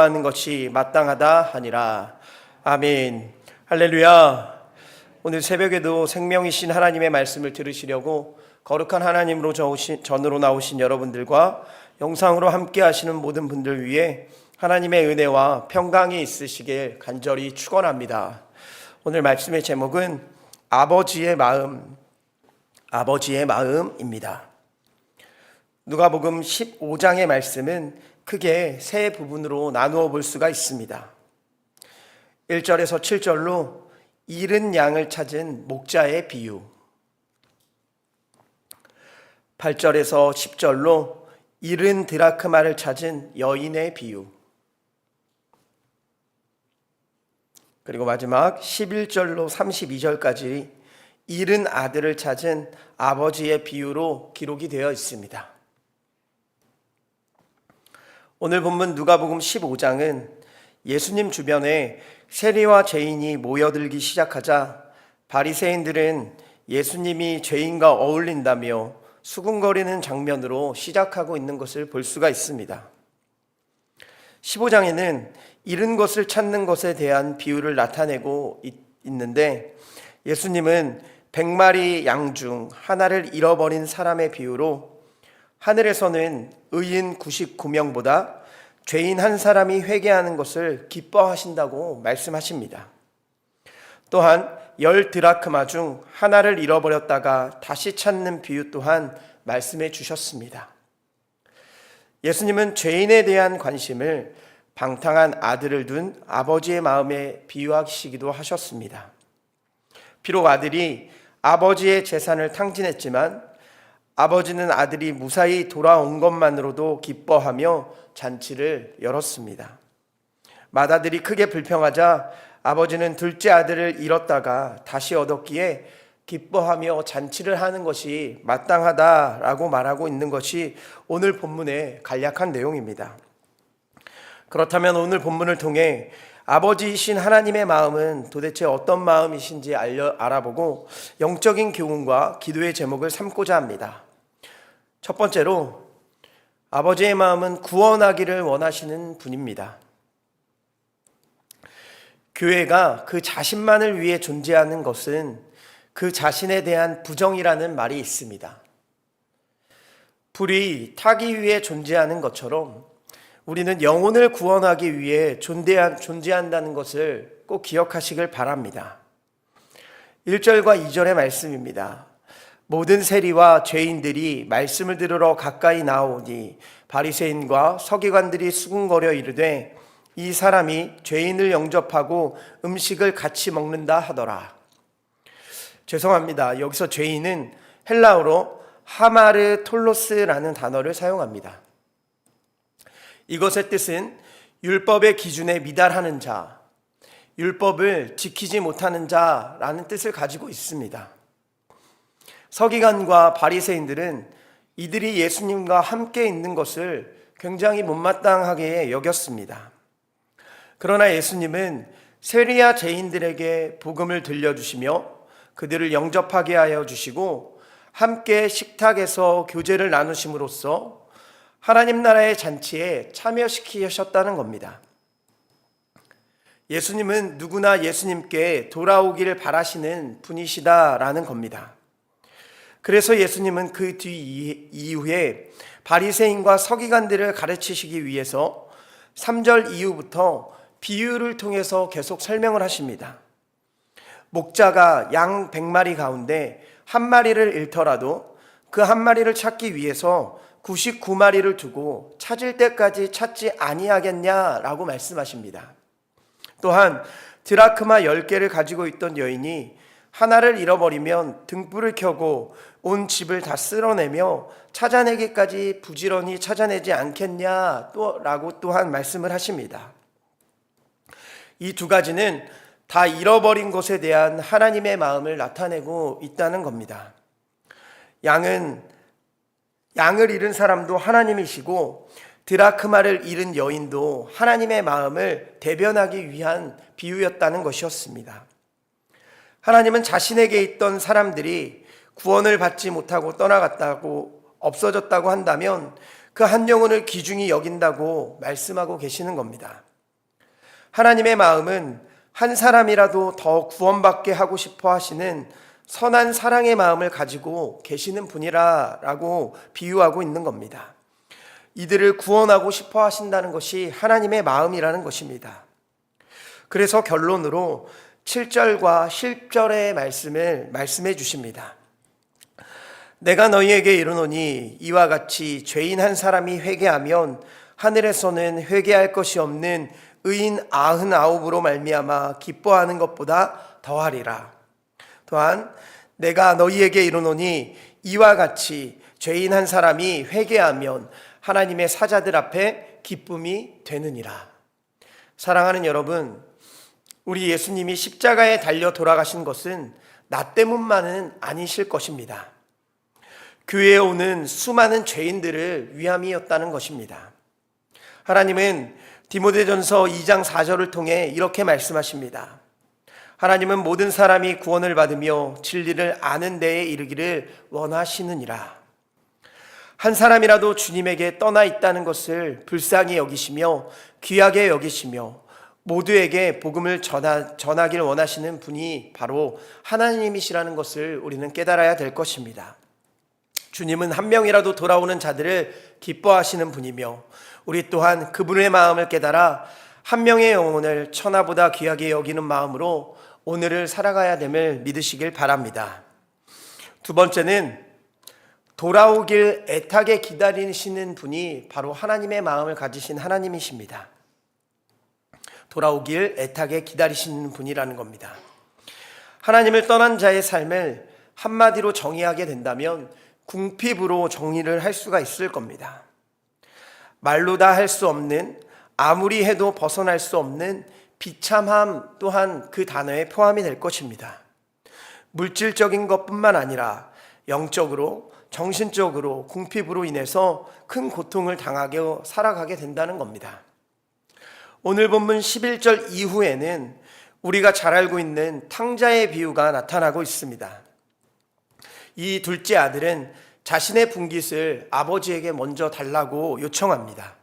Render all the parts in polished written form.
기뻐하는 것이 마땅하다 하니라. 아멘. 할렐루야. 오늘 새벽에도 생명이신 하나님의 말씀을 들으시려고 거룩한 하나님으로 전으로 나오신 여러분들과 영상으로 함께 하시는 모든 분들 위해 하나님의 은혜와 평강이 있으시길 간절히 축원합니다. 오늘 말씀의 제목은 아버지의 마음입니다. 누가복음 15장의 말씀은 크게 세 부분으로 나누어 볼 수가 있습니다. 1절에서 7절로 잃은 양을 찾은 목자의 비유, 8절에서 10절로 잃은 드라크마를 찾은 여인의 비유, 그리고 마지막 11절로 32절까지 잃은 아들을 찾은 아버지의 비유로 기록이 되어 있습니다. 오늘 본문 누가복음 15장은 예수님 주변에 세리와 죄인이 모여들기 시작하자 바리새인들은 예수님이 죄인과 어울린다며 수군거리는 장면으로 시작하고 있는 것을 볼 수가 있습니다. 15장에는 잃은 것을 찾는 것에 대한 비유를 나타내고 있는데 예수님은 100마리 양 중 하나를 잃어버린 사람의 비유로 하늘에서는 의인 99명보다 죄인 한 사람이 회개하는 것을 기뻐하신다고 말씀하십니다. 또한 10 드라크마 중 하나를 잃어버렸다가 다시 찾는 비유 또한 말씀해 주셨습니다. 예수님은 죄인에 대한 관심을 방탕한 아들을 둔 아버지의 마음에 비유하시기도 하셨습니다. 비록 아들이 아버지의 재산을 탕진했지만 아버지는 아들이 무사히 돌아온 것만으로도 기뻐하며 잔치를 열었습니다. 맏아들이 크게 불평하자 아버지는 둘째 아들을 잃었다가 다시 얻었기에 기뻐하며 잔치를 하는 것이 마땅하다라고 말하고 있는 것이 오늘 본문의 간략한 내용입니다. 그렇다면 오늘 본문을 통해 아버지이신 하나님의 마음은 도대체 어떤 마음이신지 알아보고 영적인 교훈과 기도의 제목을 삼고자 합니다. 첫 번째로 아버지의 마음은 구원하기를 원하시는 분입니다. 교회가 그 자신만을 위해 존재하는 것은 그 자신에 대한 부정이라는 말이 있습니다. 불이 타기 위해 존재하는 것처럼 우리는 영혼을 구원하기 위해 존재한다는 것을 꼭 기억하시길 바랍니다. 1절과 2절의 말씀입니다. 모든 세리와 죄인들이 말씀을 들으러 가까이 나오니 바리새인과 서기관들이 수군거려 이르되 이 사람이 죄인을 영접하고 음식을 같이 먹는다 하더라. 죄송합니다. 여기서 죄인은 헬라어로 하마르톨로스라는 단어를 사용합니다. 이것의 뜻은 율법의 기준에 미달하는 자, 율법을 지키지 못하는 자라는 뜻을 가지고 있습니다. 서기관과 바리새인들은 이들이 예수님과 함께 있는 것을 굉장히 못마땅하게 여겼습니다. 그러나 예수님은 세리와 죄인들에게 복음을 들려주시며 그들을 영접하게 하여 주시고 함께 식탁에서 교제를 나누심으로써 하나님 나라의 잔치에 참여시키셨다는 겁니다. 예수님은 누구나 예수님께 돌아오기를 바라시는 분이시다라는 겁니다. 그래서 예수님은 그 뒤 이후에 바리새인과 서기관들을 가르치시기 위해서 3절 이후부터 비유를 통해서 계속 설명을 하십니다. 목자가 양 100마리 가운데 한 마리를 잃더라도 그 한 마리를 찾기 위해서 99마리를 두고 찾을 때까지 찾지 아니하겠냐라고 말씀하십니다. 또한 드라크마 10개를 가지고 있던 여인이 하나를 잃어버리면 등불을 켜고 온 집을 다 쓸어내며 찾아내기까지 부지런히 찾아내지 않겠냐라고 또한 말씀을 하십니다. 이 두 가지는 다 잃어버린 것에 대한 하나님의 마음을 나타내고 있다는 겁니다. 양을 잃은 사람도 하나님이시고 드라크마를 잃은 여인도 하나님의 마음을 대변하기 위한 비유였다는 것이었습니다. 하나님은 자신에게 있던 사람들이 구원을 받지 못하고 떠나갔다고 없어졌다고 한다면 그 한 영혼을 귀중히 여긴다고 말씀하고 계시는 겁니다. 하나님의 마음은 한 사람이라도 더 구원받게 하고 싶어 하시는 선한 사랑의 마음을 가지고 계시는 분이라고 비유하고 있는 겁니다. 이들을 구원하고 싶어 하신다는 것이 하나님의 마음이라는 것입니다. 그래서 결론으로 7절과 10절의 말씀을 말씀해 주십니다. 내가 너희에게 이르노니 이와 같이 죄인 한 사람이 회개하면 하늘에서는 회개할 것이 없는 의인 99으로 말미암아 기뻐하는 것보다 더하리라. 또한 내가 너희에게 이르노니 이와 같이 죄인 한 사람이 회개하면 하나님의 사자들 앞에 기쁨이 되느니라. 사랑하는 여러분, 우리 예수님이 십자가에 달려 돌아가신 것은 나 때문만은 아니실 것입니다. 교회에 오는 수많은 죄인들을 위함이었다는 것입니다. 하나님은 디모데전서 2장 4절을 통해 이렇게 말씀하십니다. 하나님은 모든 사람이 구원을 받으며 진리를 아는 데에 이르기를 원하시느니라. 한 사람이라도 주님에게 떠나 있다는 것을 불쌍히 여기시며 귀하게 여기시며 모두에게 복음을 전하길 원하시는 분이 바로 하나님이시라는 것을 우리는 깨달아야 될 것입니다. 주님은 한 명이라도 돌아오는 자들을 기뻐하시는 분이며 우리 또한 그분의 마음을 깨달아 한 명의 영혼을 천하보다 귀하게 여기는 마음으로 오늘을 살아가야 됨을 믿으시길 바랍니다. 두 번째는 돌아오길 애타게 기다리시는 분이 바로 하나님의 마음을 가지신 하나님이십니다. 돌아오길 애타게 기다리시는 분이라는 겁니다. 하나님을 떠난 자의 삶을 한마디로 정의하게 된다면 궁핍으로 정의를 할 수가 있을 겁니다. 말로 다 할 수 없는, 아무리 해도 벗어날 수 없는 비참함 또한 그 단어에 포함이 될 것입니다. 물질적인 것뿐만 아니라 영적으로, 정신적으로 궁핍으로 인해서 큰 고통을 당하게 살아가게 된다는 겁니다. 오늘 본문 11절 이후에는 우리가 잘 알고 있는 탕자의 비유가 나타나고 있습니다. 이 둘째 아들은 자신의 분깃을 아버지에게 먼저 달라고 요청합니다.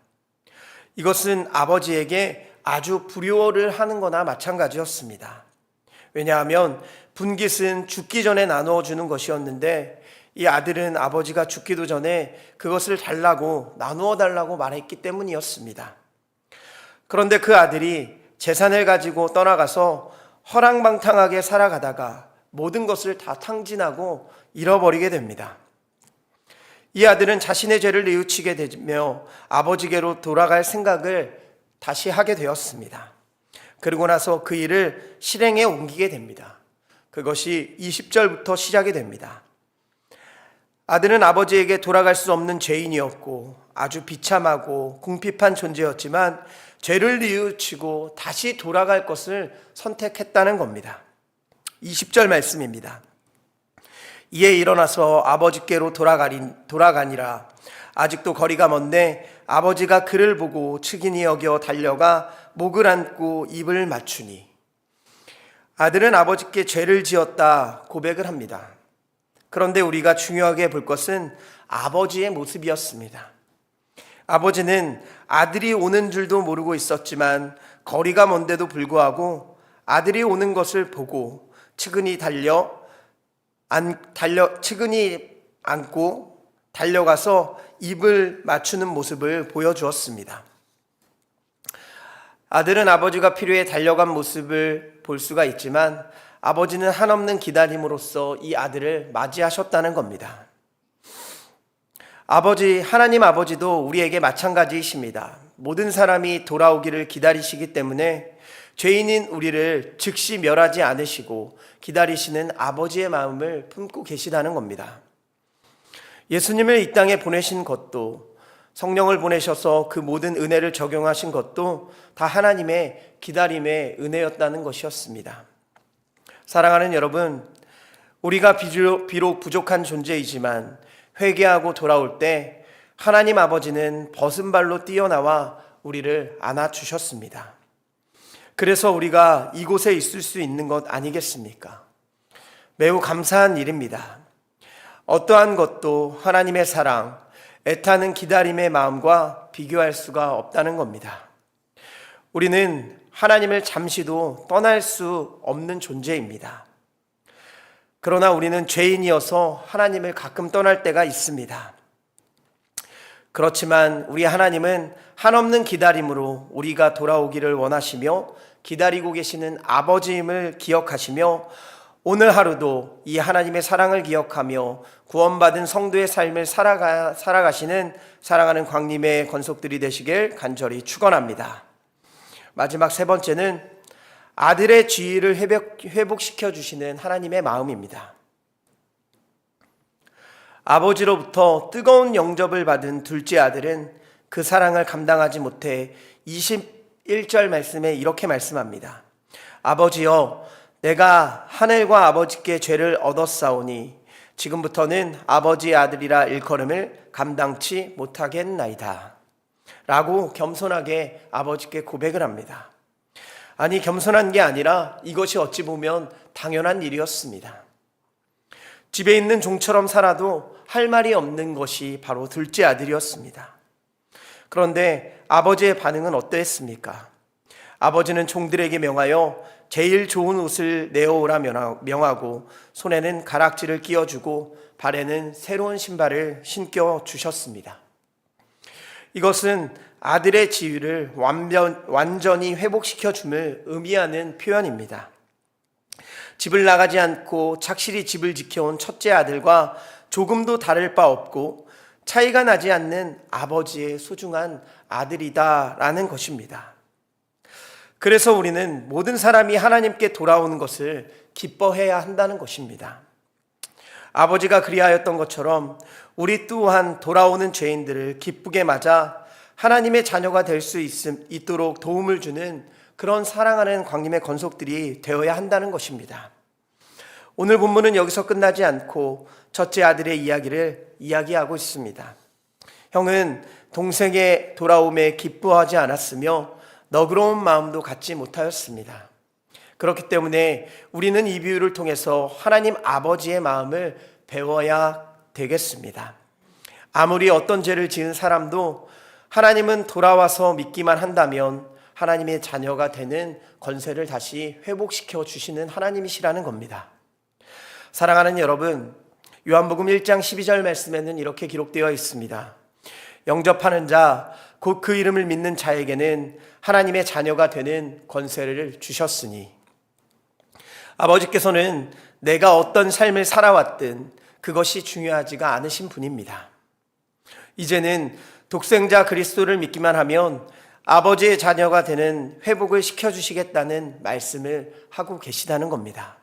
이것은 아버지에게 아주 불효를 하는 거나 마찬가지였습니다. 왜냐하면 분깃은 죽기 전에 나누어 주는 것이었는데 이 아들은 아버지가 죽기도 전에 그것을 달라고 나누어 달라고 말했기 때문이었습니다. 그런데 그 아들이 재산을 가지고 떠나가서 허랑방탕하게 살아가다가 모든 것을 다 탕진하고 잃어버리게 됩니다. 이 아들은 자신의 죄를 뉘우치게 되며 아버지께로 돌아갈 생각을 다시 하게 되었습니다. 그리고 나서 그 일을 실행에 옮기게 됩니다. 그것이 20절부터 시작이 됩니다. 아들은 아버지에게 돌아갈 수 없는 죄인이었고 아주 비참하고 궁핍한 존재였지만 죄를 뉘우치고 다시 돌아갈 것을 선택했다는 겁니다. 20절 말씀입니다. 이에 일어나서 아버지께로 돌아가니라. 아직도 거리가 먼데 아버지가 그를 보고 측은히 여겨 달려가 목을 안고 입을 맞추니. 아들은 아버지께 죄를 지었다 고백을 합니다. 그런데 우리가 중요하게 볼 것은 아버지의 모습이었습니다. 아버지는 아들이 오는 줄도 모르고 있었지만 거리가 먼데도 불구하고 아들이 오는 것을 보고 측은히 안고 달려가서 입을 맞추는 모습을 보여주었습니다. 아들은 아버지가 필요해 달려간 모습을 볼 수가 있지만 아버지는 한없는 기다림으로써 이 아들을 맞이하셨다는 겁니다. 하나님 아버지도 우리에게 마찬가지이십니다. 모든 사람이 돌아오기를 기다리시기 때문에 죄인인 우리를 즉시 멸하지 않으시고 기다리시는 아버지의 마음을 품고 계시다는 겁니다. 예수님을 이 땅에 보내신 것도, 성령을 보내셔서 그 모든 은혜를 적용하신 것도 다 하나님의 기다림의 은혜였다는 것이었습니다. 사랑하는 여러분, 우리가 비록 부족한 존재이지만 회개하고 돌아올 때 하나님 아버지는 벗은 발로 뛰어나와 우리를 안아주셨습니다. 그래서 우리가 이곳에 있을 수 있는 것 아니겠습니까? 매우 감사한 일입니다. 어떠한 것도 하나님의 사랑, 애타는 기다림의 마음과 비교할 수가 없다는 겁니다. 우리는 하나님을 잠시도 떠날 수 없는 존재입니다. 그러나 우리는 죄인이어서 하나님을 가끔 떠날 때가 있습니다. 그렇지만 우리 하나님은 한없는 기다림으로 우리가 돌아오기를 원하시며 기다리고 계시는 아버지임을 기억하시며 오늘 하루도 이 하나님의 사랑을 기억하며 구원받은 성도의 삶을 살아가시는 사랑하는 광님의 권속들이 되시길 간절히 축원합니다. 마지막 세 번째는 아들의 지위를 회복시켜 주시는 하나님의 마음입니다. 아버지로부터 뜨거운 영접을 받은 둘째 아들은 그 사랑을 감당하지 못해 21절 말씀에 이렇게 말씀합니다. 아버지여, 내가 하늘과 아버지께 죄를 얻었사오니 지금부터는 아버지의 아들이라 일컬음을 감당치 못하겠나이다 라고 겸손하게 아버지께 고백을 합니다. 아니, 겸손한 게 아니라 이것이 어찌 보면 당연한 일이었습니다. 집에 있는 종처럼 살아도 할 말이 없는 것이 바로 둘째 아들이었습니다. 그런데 아버지의 반응은 어떠했습니까? 아버지는 종들에게 명하여 제일 좋은 옷을 내어오라 명하고 손에는 가락지를 끼워주고 발에는 새로운 신발을 신겨 주셨습니다. 이것은 아들의 지위를 완전히 회복시켜 줌을 의미하는 표현입니다. 집을 나가지 않고 착실히 집을 지켜온 첫째 아들과 조금도 다를 바 없고 차이가 나지 않는 아버지의 소중한 아들이다라는 것입니다. 그래서 우리는 모든 사람이 하나님께 돌아오는 것을 기뻐해야 한다는 것입니다. 아버지가 그리하였던 것처럼 우리 또한 돌아오는 죄인들을 기쁘게 맞아 하나님의 자녀가 될 수 있도록 도움을 주는 그런 사랑하는 광님의 권속들이 되어야 한다는 것입니다. 오늘 본문은 여기서 끝나지 않고 첫째 아들의 이야기를 이야기하고 있습니다. 형은 동생의 돌아옴에 기뻐하지 않았으며 너그러운 마음도 갖지 못하였습니다. 그렇기 때문에 우리는 이 비유를 통해서 하나님 아버지의 마음을 배워야 되겠습니다. 아무리 어떤 죄를 지은 사람도 하나님은 돌아와서 믿기만 한다면 하나님의 자녀가 되는 권세를 다시 회복시켜 주시는 하나님이시라는 겁니다. 사랑하는 여러분, 요한복음 1장 12절 말씀에는 이렇게 기록되어 있습니다. 영접하는 자, 곧 그 이름을 믿는 자에게는 하나님의 자녀가 되는 권세를 주셨으니, 아버지께서는 내가 어떤 삶을 살아왔든 그것이 중요하지가 않으신 분입니다. 이제는 독생자 그리스도를 믿기만 하면 아버지의 자녀가 되는 회복을 시켜주시겠다는 말씀을 하고 계시다는 겁니다.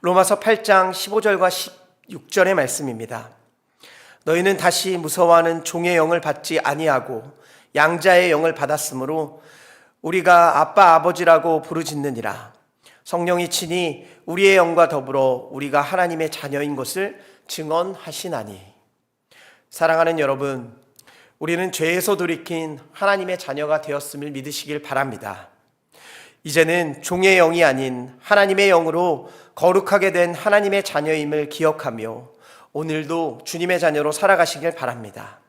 로마서 8장 15절과 16절의 말씀입니다. 너희는 다시 무서워하는 종의 영을 받지 아니하고 양자의 영을 받았으므로 우리가 아빠 아버지라고 부르짖느니라. 성령이 친히 우리의 영과 더불어 우리가 하나님의 자녀인 것을 증언하시나니. 사랑하는 여러분, 우리는 죄에서 돌이킨 하나님의 자녀가 되었음을 믿으시길 바랍니다. 이제는 종의 영이 아닌 하나님의 영으로 거룩하게 된 하나님의 자녀임을 기억하며 오늘도 주님의 자녀로 살아가시길 바랍니다.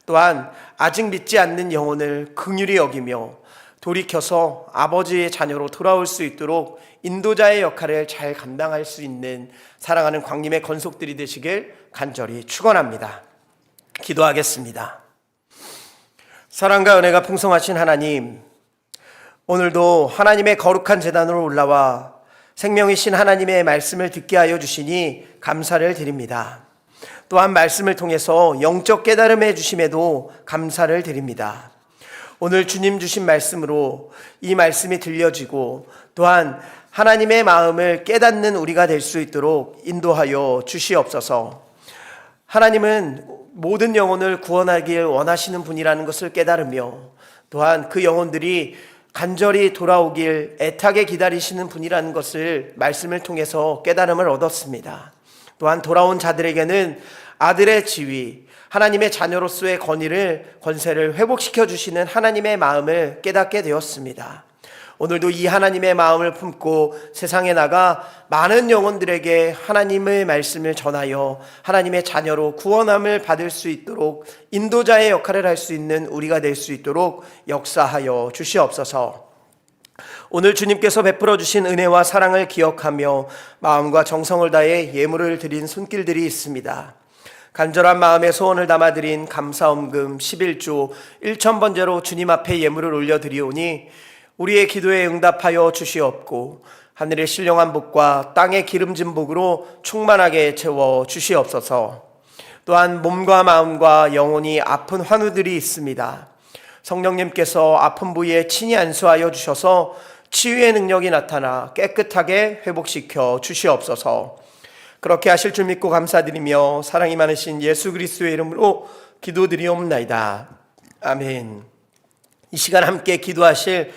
또한 아직 믿지 않는 영혼을 긍휼히 여기며 돌이켜서 아버지의 자녀로 돌아올 수 있도록 인도자의 역할을 잘 감당할 수 있는 사랑하는 광님의 권속들이 되시길 간절히 축원합니다. 기도하겠습니다. 사랑과 은혜가 풍성하신 하나님, 오늘도 하나님의 거룩한 제단으로 올라와 생명이신 하나님의 말씀을 듣게 하여 주시니 감사를 드립니다. 또한 말씀을 통해서 영적 깨달음해 주심에도 감사를 드립니다. 오늘 주님 주신 말씀으로 이 말씀이 들려지고 또한 하나님의 마음을 깨닫는 우리가 될 수 있도록 인도하여 주시옵소서. 하나님은 모든 영혼을 구원하길 원하시는 분이라는 것을 깨달으며 또한 그 영혼들이 간절히 돌아오길 애타게 기다리시는 분이라는 것을 말씀을 통해서 깨달음을 얻었습니다. 또한 돌아온 자들에게는 아들의 지위, 하나님의 자녀로서의 권세를 회복시켜 주시는 하나님의 마음을 깨닫게 되었습니다. 오늘도 이 하나님의 마음을 품고 세상에 나가 많은 영혼들에게 하나님의 말씀을 전하여 하나님의 자녀로 구원함을 받을 수 있도록 인도자의 역할을 할 수 있는 우리가 될 수 있도록 역사하여 주시옵소서. 오늘 주님께서 베풀어 주신 은혜와 사랑을 기억하며 마음과 정성을 다해 예물을 드린 손길들이 있습니다. 간절한 마음의 소원을 담아드린 감사엄금 11조 1,000번제로 주님 앞에 예물을 올려드리오니 우리의 기도에 응답하여 주시옵고 하늘의 신령한 복과 땅의 기름진 복으로 충만하게 채워 주시옵소서. 또한 몸과 마음과 영혼이 아픈 환우들이 있습니다. 성령님께서 아픈 부위에 친히 안수하여 주셔서 치유의 능력이 나타나 깨끗하게 회복시켜 주시옵소서. 그렇게 하실 줄 믿고 감사드리며 사랑이 많으신 예수 그리스도의 이름으로 기도드리옵나이다. 아멘. 이 시간 함께 기도하실